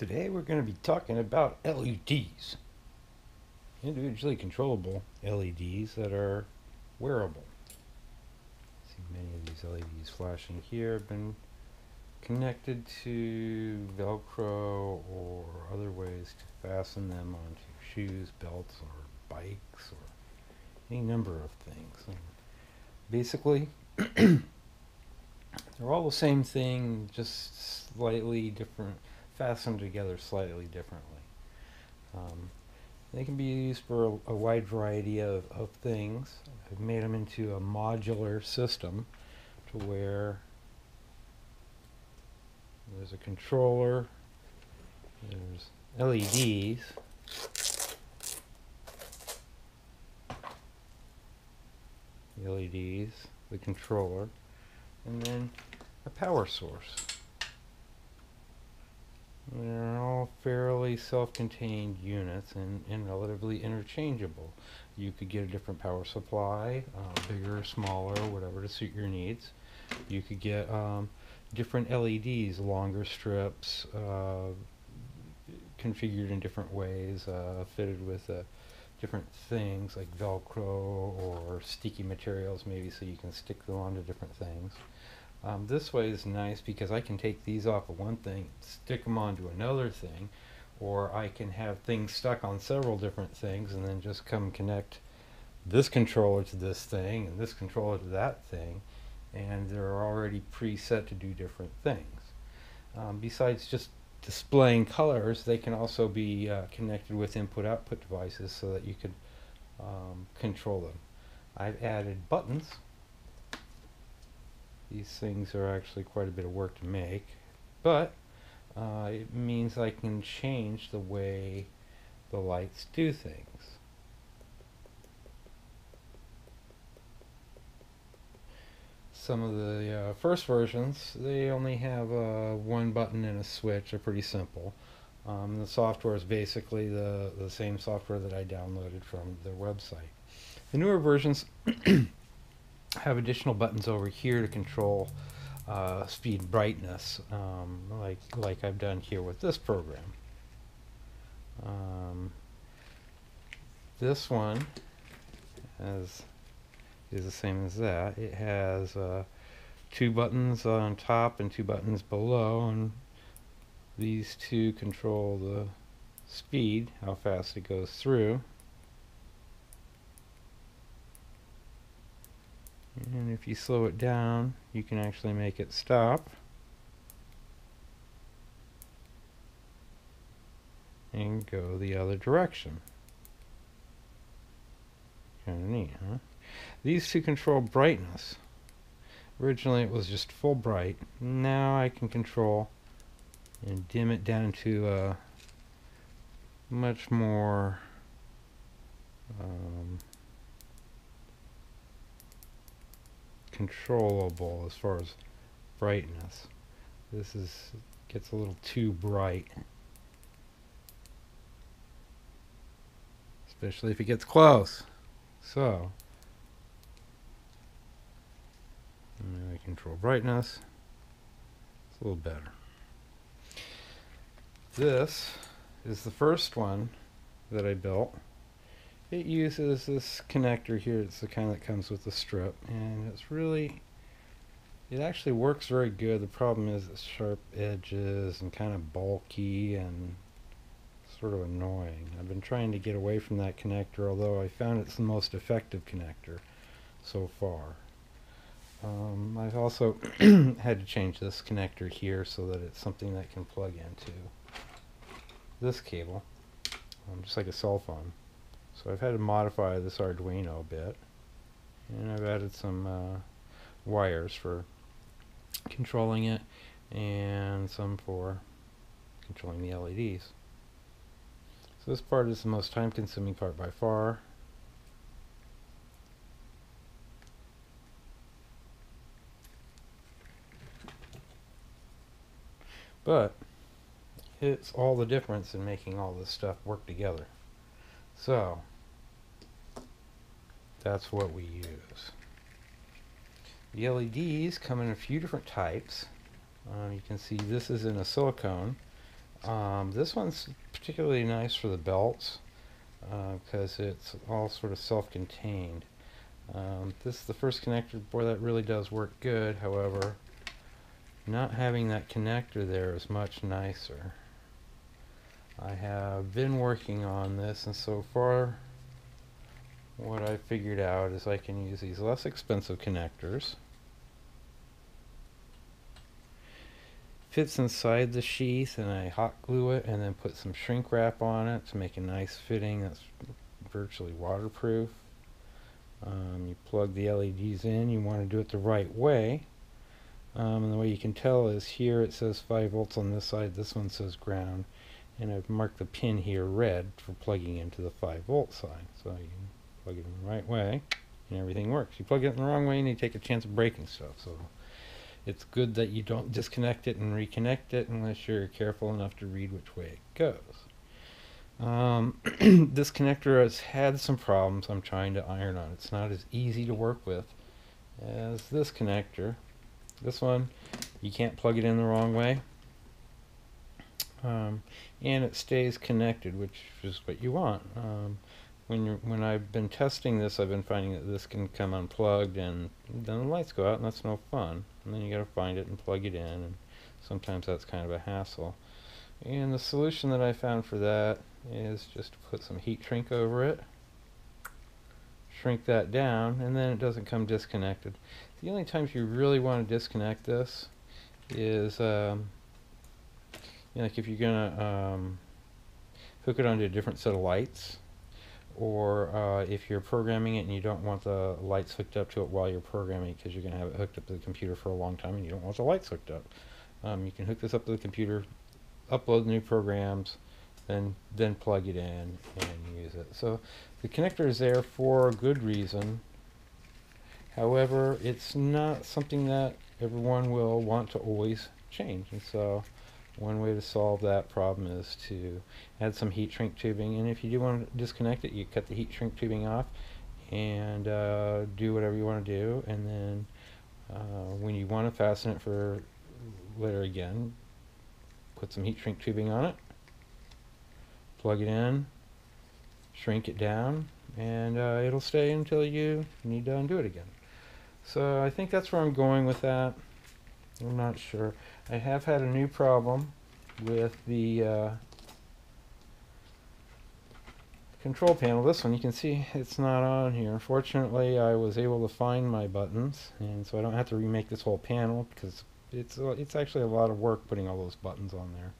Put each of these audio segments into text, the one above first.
Today we're going to be talking about LEDs, individually controllable LEDs that are wearable. See many of these LEDs flashing here have been connected to Velcro or other ways to fasten them onto shoes, belts, or bikes, or any number of things. And basically, they're all the same thing, just slightly different, fastened together slightly differently. They can be used for a wide variety of things. I've made them into a modular system to where there's a controller, there's LEDs, the controller, and then a power source. They're all fairly self-contained units and relatively interchangeable. You could get a different power supply, bigger, smaller, whatever to suit your needs. You could get different LEDs, longer strips, configured in different ways, fitted with different things like Velcro or sticky materials maybe, so you can stick them onto different things. This way is nice because I can take these off of one thing, stick them onto another thing, or I can have things stuck on several different things and then just come connect this controller to this thing and this controller to that thing, and they're already preset to do different things. Besides just displaying colors, they can also be connected with input-output devices so that you could control them. I've added buttons. These things are actually quite a bit of work to make, but it means I can change the way the lights do things. Some of the first versions, they only have one button and a switch. They're pretty simple. The software is basically the same software that I downloaded from their website. The newer versions have additional buttons over here to control speed and brightness, like I've done here with this program. This one is the same as that. It has two buttons on top and two buttons below, and these two control the speed, how fast it goes through. And if you slow it down, you can actually make it stop. And go the other direction. Kind of neat, huh? These two control brightness. Originally it was just full bright. Now I can control and dim it down to a much more controllable as far as brightness. This gets a little too bright, especially if it gets close. So I control brightness. It's a little better. This is the first one that I built. It uses this connector here. It's the kind that comes with the strip, and it actually works very good. The problem is it's sharp edges and kind of bulky and sort of annoying. I've been trying to get away from that connector, although I found it's the most effective connector so far. I've also had to change this connector here so that it's something that can plug into this cable, just like a cell phone. So I've had to modify this Arduino a bit, and I've added some wires for controlling it and some for controlling the LEDs. So this part is the most time-consuming part by far. But it's all the difference in making all this stuff work together. So that's what we use. The LEDs come in a few different types. You can see this is in a silicone. This one's particularly nice for the belts because it's all sort of self-contained. This is the first connector. Boy, that really does work good. However, not having that connector there is much nicer. I have been working on this, and so far what I figured out is I can use these less expensive connectors. Fits inside the sheath, and I hot glue it and then put some shrink wrap on it to make a nice fitting that's virtually waterproof. You plug the LEDs in. You want to do it the right way. And the way you can tell is here it says 5 volts on this side, this one says ground, and I've marked the pin here red for plugging into the 5 volt side. So you can plug it in the right way and everything works. You plug it in the wrong way and you take a chance of breaking stuff. So it's good that you don't disconnect it and reconnect it unless you're careful enough to read which way it goes. This connector has had some problems I'm trying to iron on. It's not as easy to work with as this connector. This one, you can't plug it in the wrong way, and it stays connected, which is what you want. When I've been testing this, I've been finding that this can come unplugged and then the lights go out, and that's no fun. And then you got to find it and plug it in, and sometimes that's kind of a hassle. And the solution that I found for that is just to put some heat shrink over it, shrink that down, and then it doesn't come disconnected. The only times you really want to disconnect this is like if you're gonna hook it onto a different set of lights, or if you're programming it and you don't want the lights hooked up to it while you're programming, because you're gonna have it hooked up to the computer for a long time and you don't want the lights hooked up. You can hook this up to the computer, upload new programs, then plug it in and use it. So the connector is there for a good reason. However, it's not something that everyone will want to always change, and so one way to solve that problem is to add some heat shrink tubing. And if you do want to disconnect it, you cut the heat shrink tubing off and do whatever you want to do, and then when you want to fasten it for later again, put some heat shrink tubing on it, plug it in, shrink it down, and it'll stay until you need to undo it again. So I think that's where I'm going with that. I'm not sure. I have had a new problem with the control panel. This one, you can see it's not on here. Fortunately, I was able to find my buttons, and so I don't have to remake this whole panel, because it's actually a lot of work putting all those buttons on there.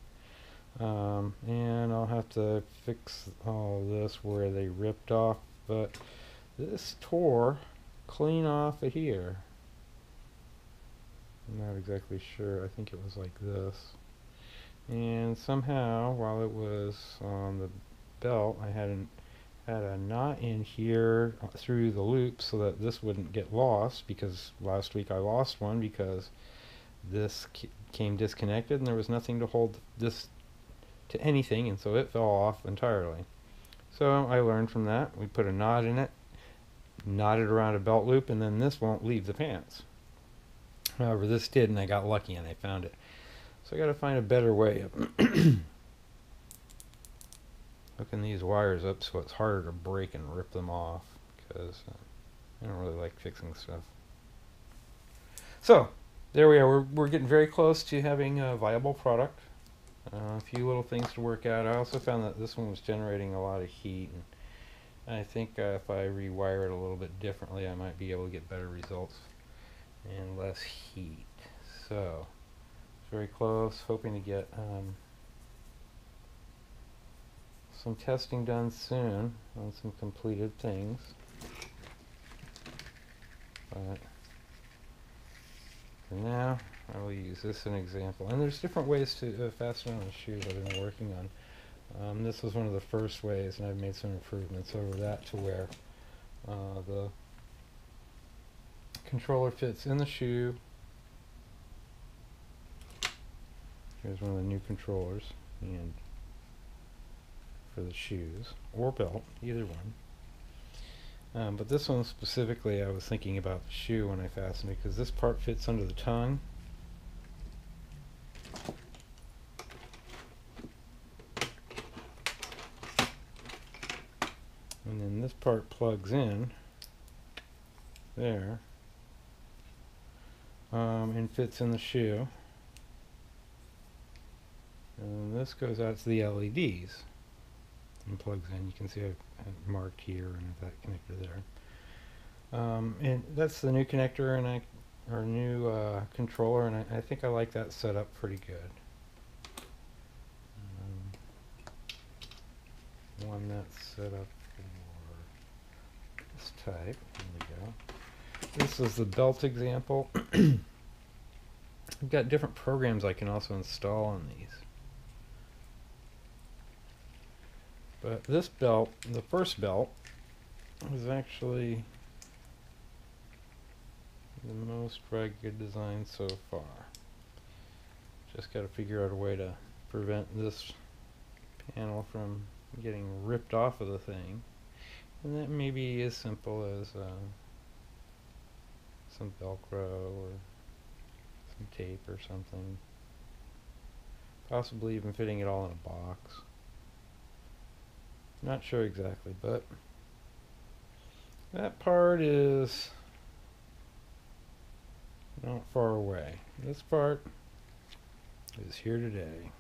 And I'll have to fix all this where they ripped off, but this tore clean off of here. I'm not exactly sure. I think it was like this. And somehow, while it was on the belt, I had a knot in here through the loop so that this wouldn't get lost, because last week I lost one because this came disconnected and there was nothing to hold this to anything, and so it fell off entirely. So I learned from that. We put a knot in it, knot it around a belt loop, and then this won't leave the pants. However, this did, and I got lucky and I found it. So I got to find a better way of hooking these wires up so it's harder to break and rip them off, because I don't really like fixing stuff. So there we are. We're getting very close to having a viable product. A few little things to work out. I also found that this one was generating a lot of heat, and I think if I rewire it a little bit differently, I might be able to get better results and less heat. So it's very close. Hoping to get some testing done soon on some completed things. But for now, I will use this as an example. And there's different ways to fasten on the shoes I've been working on. This was one of the first ways, and I've made some improvements over that to where the controller fits in the shoe. Here's one of the new controllers, and for the shoes or belt, either one. But this one specifically, I was thinking about the shoe when I fastened it, because this part fits under the tongue. then this part plugs in there, and fits in the shoe. And this goes out to the LEDs and plugs in. You can see I've marked here and that connector there. And that's the new connector and our new controller, and I think I like that setup pretty good. One that's set up for this type. There we go. This is the belt example. I've got different programs I can also install on these. But this belt, the first belt, was actually the most rugged design so far. Just got to figure out a way to prevent this panel from getting ripped off of the thing. And that may be as simple as some Velcro or some tape or something. Possibly even fitting it all in a box. Not sure exactly, but that part is not far away. This part is here today.